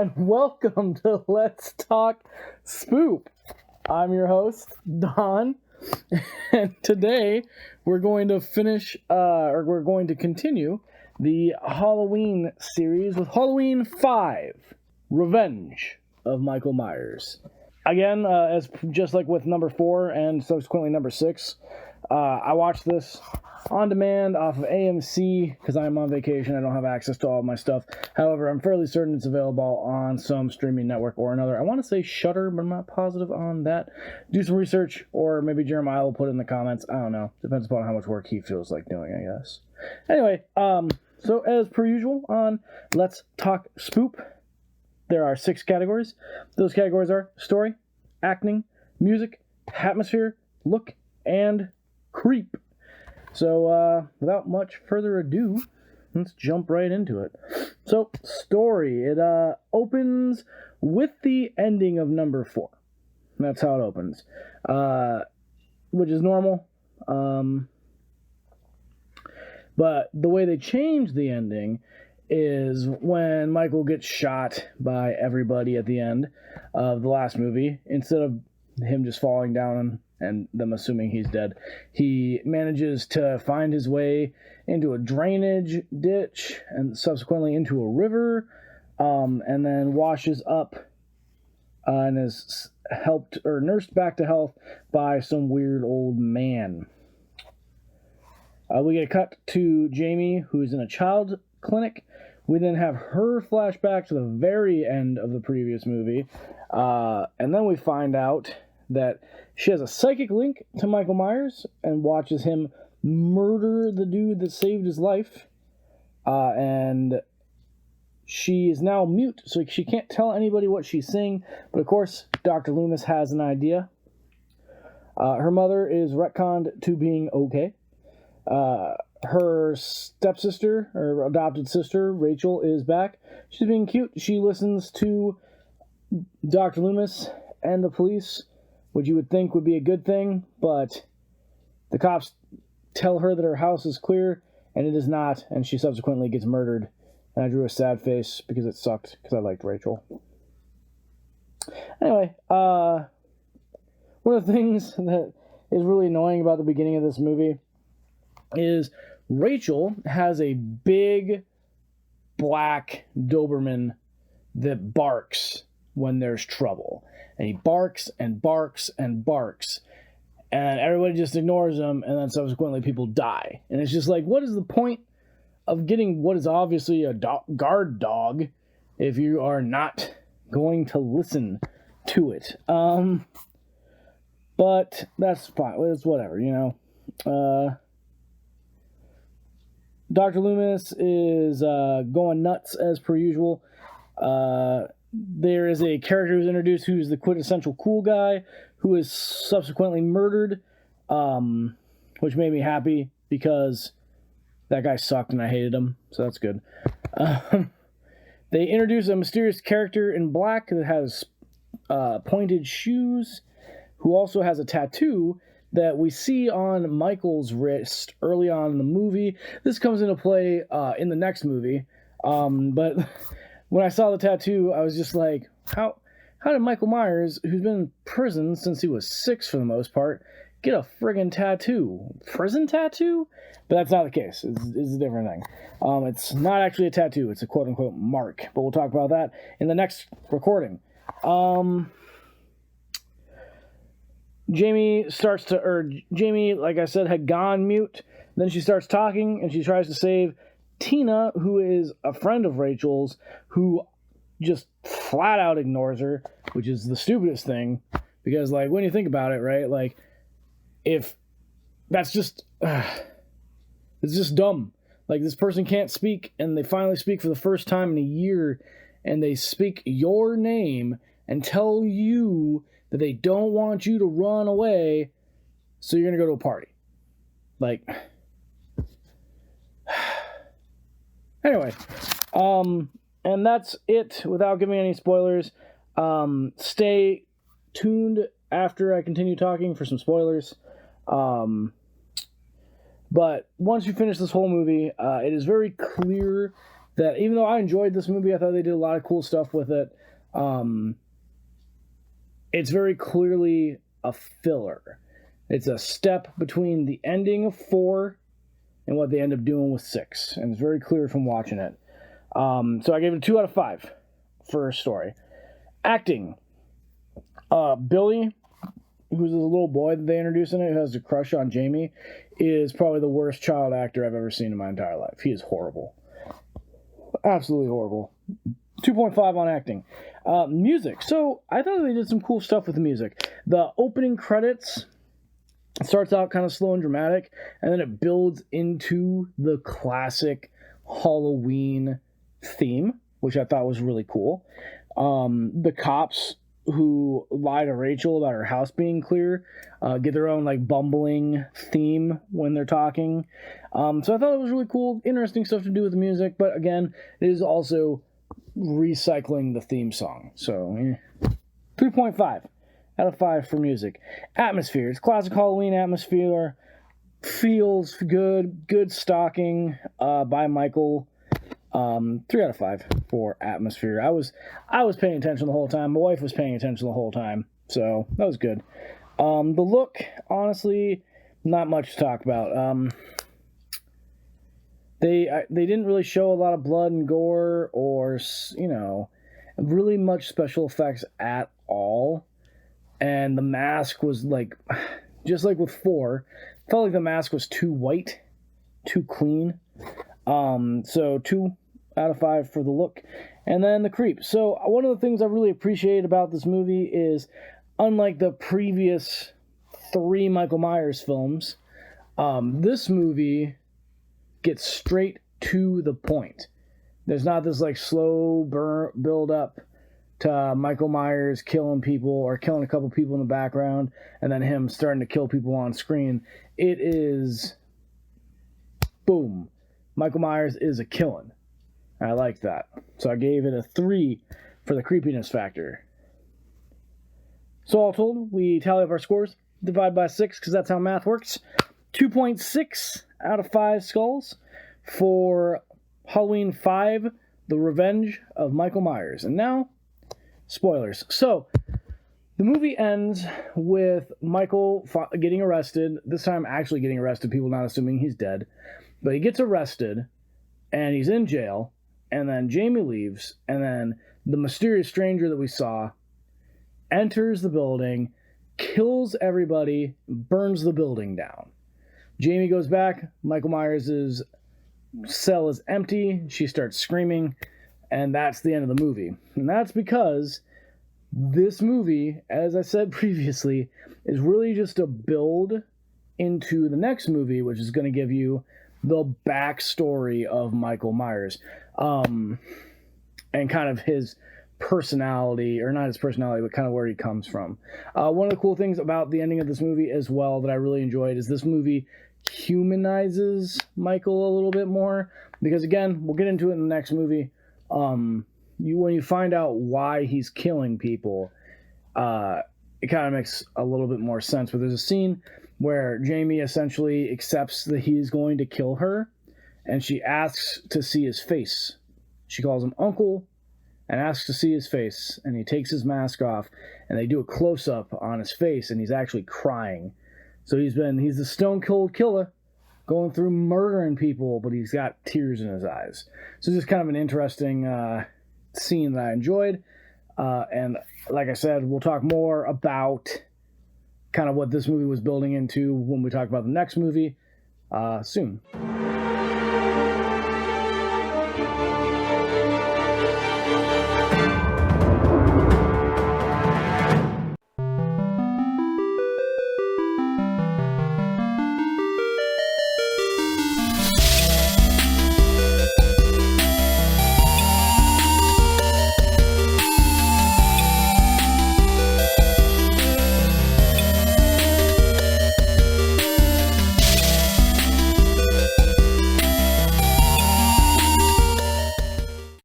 and welcome to Let's Talk Spoop. I'm your host, Don, and today we're going to continue the Halloween series with Halloween 5, Revenge of Michael Myers. Again, as just like with number 4 and subsequently number 6, I watched this on demand off of AMC because I'm on vacation. I don't have access to all of my stuff. However, I'm fairly certain it's available on some streaming network or another. I want to say Shudder, but I'm not positive on that. Do some research, or maybe Jeremiah will put it in the comments. I don't know. Depends upon how much work he feels like doing, I guess. Anyway, so as per usual on Let's Talk Spoop, there are 6 categories. Those categories are story, acting, music, atmosphere, look, and creep. So, without much further ado, let's jump right into it. So, story. It opens with the ending of number 4. That's how it opens. Which is normal. But the way they change the ending is when Michael gets shot by everybody at the end of the last movie. Instead of him just falling down and them assuming he's dead, he manages to find his way into a drainage ditch and subsequently into a river, and then washes up and is helped or nursed back to health by some weird old man. We get a cut to Jamie, who's in a child clinic. We then have her flashback to the very end of the previous movie, and then we find out that she has a psychic link to Michael Myers and watches him murder the dude that saved his life. And she is now mute, so she can't tell anybody what she's seeing. But of course, Dr. Loomis has an idea. Her mother is retconned to being okay. Her stepsister, or adopted sister, Rachel, is back. She's being cute. She listens to Dr. Loomis and the police, which you would think would be a good thing, but the cops tell her that her house is clear, and it is not, and she subsequently gets murdered. And I drew a sad face because it sucked, because I liked Rachel. Anyway, one of the things that is really annoying about the beginning of this movie is Rachel has a big black Doberman that barks when there's trouble. And he barks and barks and barks. And everybody just ignores him, and then subsequently people die. And it's just like, what is the point of getting what is obviously a guard dog if you are not going to listen to it? But that's fine. It's whatever, you know. Dr. Loomis is going nuts as per usual. There is a character who's introduced who's the quintessential cool guy who is subsequently murdered, which made me happy because that guy sucked and I hated him, so that's good. They introduce a mysterious character in black that has pointed shoes, who also has a tattoo that we see on Michael's wrist early on in the movie. This comes into play in the next movie, but when I saw the tattoo, I was just like, how did Michael Myers, who's been in prison since he was 6 for the most part, get a friggin' tattoo? Prison tattoo? But that's not the case. It's a different thing. It's not actually a tattoo. It's a quote-unquote mark. But we'll talk about that in the next recording. Jamie, like I said, had gone mute. Then she starts talking, and she tries to save Tina, who is a friend of Rachel's, who just flat out ignores her, which is the stupidest thing, because, like, when you think about it, right, like, if that's just, it's just dumb. Like, this person can't speak, and they finally speak for the first time in a year, and they speak your name and tell you that they don't want you to run away, so you're going to go to a party. Like, anyway, and that's it without giving any spoilers. Stay tuned after I continue talking for some spoilers. But once you finish this whole movie, it is very clear that even though I enjoyed this movie, I thought they did a lot of cool stuff with it. It's very clearly a filler. It's a step between the ending of 4 and what they end up doing with 6. And it's very clear from watching it. So I gave it a 2 out of 5 for a story. Acting. Billy, who's a little boy that they introduced in it, who has a crush on Jamie, is probably the worst child actor I've ever seen in my entire life. He is horrible. Absolutely horrible. 2.5 on acting. Music. So I thought they did some cool stuff with the music. The opening credits starts out kind of slow and dramatic, and then it builds into the classic Halloween theme, which I thought was really cool. The cops who lie to Rachel about her house being clear get their own like bumbling theme when they're talking. So I thought it was really cool, interesting stuff to do with the music, but again, it is also recycling the theme song. So 3.5 out of 5 for music. Atmosphere. It's classic Halloween atmosphere. Feels good stalking by Michael. 3 out of 5 for atmosphere. I was paying attention the whole time. My wife was paying attention the whole time, so that was good. The look, honestly, not much to talk about. They didn't really show a lot of blood and gore or really much special effects at all. And the mask was like, just like with 4, felt like the mask was too white, too clean. So 2 out of 5 for the look. And then the creep. So one of the things I really appreciate about this movie is, unlike the previous 3 Michael Myers films, this movie gets straight to the point. There's not this like slow build up to Michael Myers killing people or killing a couple people in the background and then him starting to kill people on screen. It is boom. Michael Myers is a killing. I like that. So I gave it a 3 for the creepiness factor. So all told, we tally up our scores, divide by 6 because that's how math works. 2.6 out of 5 skulls for Halloween 5, The Revenge of Michael Myers. And now, spoilers. So, the movie ends with Michael getting arrested, this time actually getting arrested, people not assuming he's dead. But he gets arrested, and he's in jail, and then Jamie leaves, and then the mysterious stranger that we saw enters the building, kills everybody, burns the building down. Jamie goes back, Michael Myers' cell is empty, she starts screaming, and that's the end of the movie. And that's because this movie, as I said previously, is really just a build into the next movie, which is going to give you the backstory of Michael Myers, and kind of his personality, or not his personality, but kind of where he comes from. One of the cool things about the ending of this movie as well that I really enjoyed is this movie humanizes Michael a little bit more, because again, we'll get into it in the next movie. When you find out why he's killing people, it kind of makes a little bit more sense. But there's a scene where Jamie essentially accepts that he's going to kill her, and she asks to see his face. She calls him Uncle and asks to see his face, and he takes his mask off, and they do a close-up on his face, and he's actually crying. So he's the stone-cold killer, going through murdering people, but he's got tears in his eyes. So just kind of an interesting scene that I enjoyed. And like I said, we'll talk more about kind of what this movie was building into when we talk about the next movie soon.